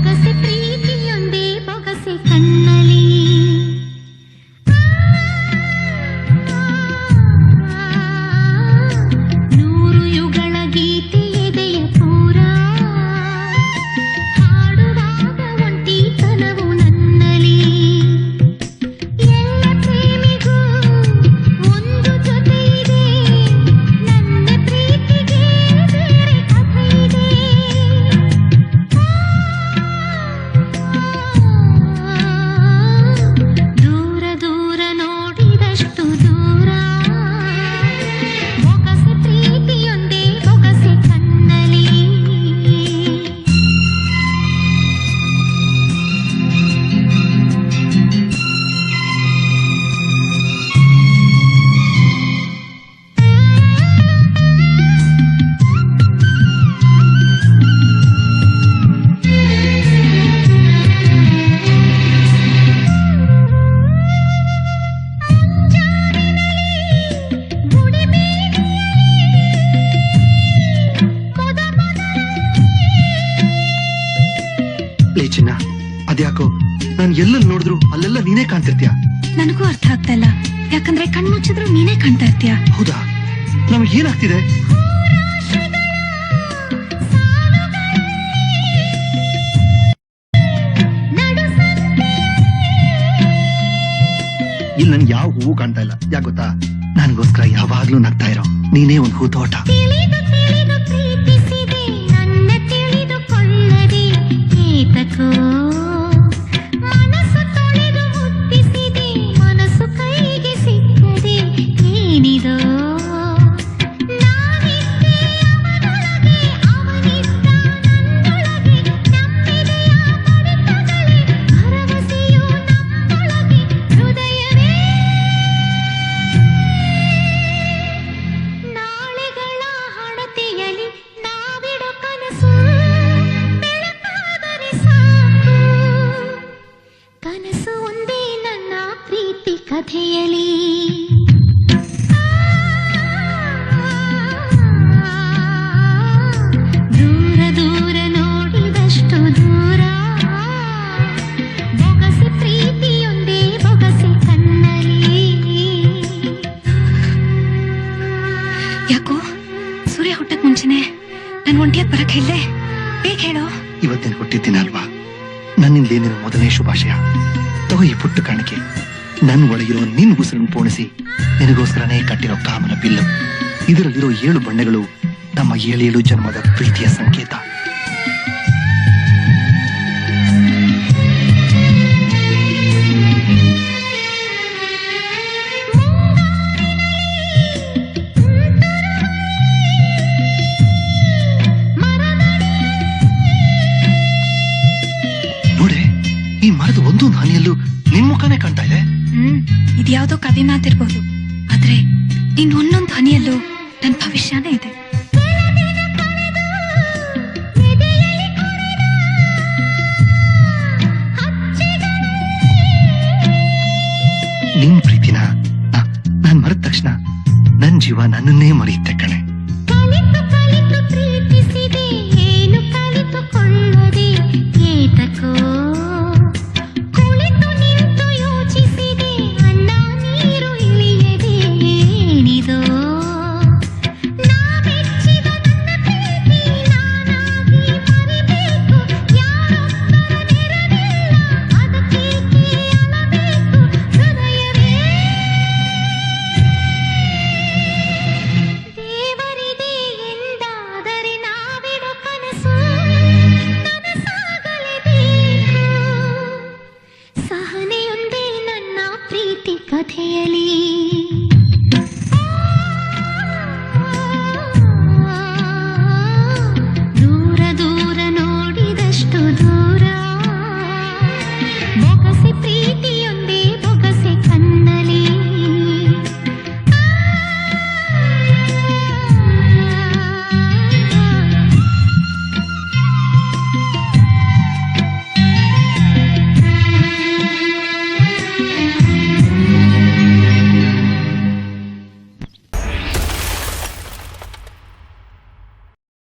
ಬೊಗಸೆ ಪ್ರೀತಿಯೊಂದೇ ಬೊಗಸೆ ಕಣ್ಣಲಿ ನೂರು ಯುಗಳ ಗೀತೆ ಎದೆಯ ಪೂರ ಹಾಡುವಾಗ ಒಂಟಿತನವು ನನ್ನಲಿ ಎಲ್ಲ ಪ್ರೇಮಿಗೂ ಒಂದು ಜೊತೆ ಇದೆ ನನ್ನ ಪ್ರೀತಿಗೆ ಬೇರೆ ಕಥೆ ಇದೆ ದೂರ ದೂರ ನೋಡಿದಷ್ಟು ದೂರ ಬೊಗಸೆ ಪ್ರೀತಿಯೊಂದೇ ಬೊಗಸೆ ಕಣ್ಣಲಿ ಲೇ ಚಿನ್ನ, ಅದ್ಯಾಕೋ ನಾನು ಎಲ್ಲೆಲ್ಲಿ ನೋಡಿದ್ರು ಅಲ್ಲೆಲ್ಲ ನೀನೇ ಕಾಣ್ತಿರ್ತೀಯ. ನನಗೂ ಅರ್ಥ ಆಗ್ತಾ ಇಲ್ಲ. ಯಾಕಂದ್ರೆ ಕಣ್ಮುಚ್ಚಿದ್ರು ನೀನೇ ಕಾಣ್ತಾ ಇರ್ತೀಯ. ಹೌದಾ? ನಮಗೆ ಏನಾಗ್ತಿದೆ? ಇಲ್ಲಿ ನನ್ಗೆ ಯಾವ ಹೂವು ಕಾಣ್ತಾ ಇಲ್ಲ. ಯಾಕೆ ಗೊತ್ತಾ? ನನ್ಗೋಸ್ಕರ ಯಾವಾಗ್ಲೂ ನಗ್ತಾ ಇರೋ ನೀನೇ ಒಂದು ಹೂ ತೋಟ. ತಿಳಿದು ತಿಳಿದು ಪ್ರೀತಿಸಿದೆ ನನ್ನ ತಿಳಿದುಕೊಳ್ಳದೆ ಏತಕೋ ಮನಸ್ಸು ತೊಳೆದು ಮುತ್ತಿಸಿದೆ ಮನಸ್ಸು ಕೈಗೆ ಸಿಕ್ಕದೆ ಏನಿದೋ ನಾನಿದ್ದೆ ಅವನೊಳಗೆ ಅವನಿದ್ದ ನನ್ನೊಳಗೆ ನಮ್ಮೆದೆಯ ಬಡಿತಗಳೇ ಭರವಸೆಯು ನಮ್ಮೊಳಗೆ ಹೃದಯವೇ ನಾಳೆಗಳ ಹಣತೆಯಲಿ ನಾವಿಡೋ ಕನಸು ಬೆಳಕಾದರೆ ಸಾಕು ಕನಸು ಒಂದೇ ನನ್ನ ಪ್ರೀತಿ ಕಥೆಯಲಿ ದೂರ ದೂರ ನೋಡಿದಷ್ಟು ದೂರ ಬೊಗಸೆ ಪ್ರೀತಿಯೊಂದೇ ಬೊಗಸೆ ಕಣ್ಣಲಿ ಯಾಕೋ ಸೂರ್ಯ ಹುಟ್ಟಕ್ ಮುಂಚೆನೆ ನನ್ ಒಂಟಿಯಾಗಿ ಬರಕ್ ಹೇಳ್ದೆ. ಬೇಗ ಹೇಳೋ. ಇವತ್ತಿನ ಹುಟ್ಟಿದ್ದಿನ ಅಲ್ವಾ? ನನ್ನಿಂದ ಏನಿರೋ ಮೊದಲನೇ ಶುಭಾಶಯ. ತಗೋ ಈ ಪುಟ್ಟ ಕಾಣಿಕೆ. ನನ್ನ ಒಳಗಿರೋ ನಿನ್ ಉಸಿರನ್ನು ಪೋಣಿಸಿ ನಿನಗೋಸ್ಕರನೇ ಕಟ್ಟಿರೋ ಕಾಮನ ಬಿಲ್ಲು. ಇದರಲ್ಲಿರೋ 7 ಬಣ್ಣಗಳು ನಮ್ಮ 7 ಜನ್ಮದ ಪ್ರೀತಿಯ ಸಂಕೇತ. ನೋಡೆ, ಈ ಮರದ ಒಂದೊಂದು ಹನಿಯಲ್ಲೂ ನಿನ್ ಮುಖನೇ ಕಾಣ್ತಾ ಇದೆ. ಇದ್ಯಾವುದೋ ಕವಿ ಮಾತಿರ್ಬೋದು, ಆದ್ರೆ ನಿನ್ ಒಂದೊಂದು ಹನಿಯಲ್ಲೂ ನನ್ ಭವಿಷ್ಯನೇ ಇದೆ. ನಿನ್ ಪ್ರೀತಿನ ನಾನ್ ಮರೆದ ತಕ್ಷಣ ನನ್ ಜೀವ ನನ್ನನ್ನೇ ಮರೆಯುತ್ತೆ ಕಣೆ.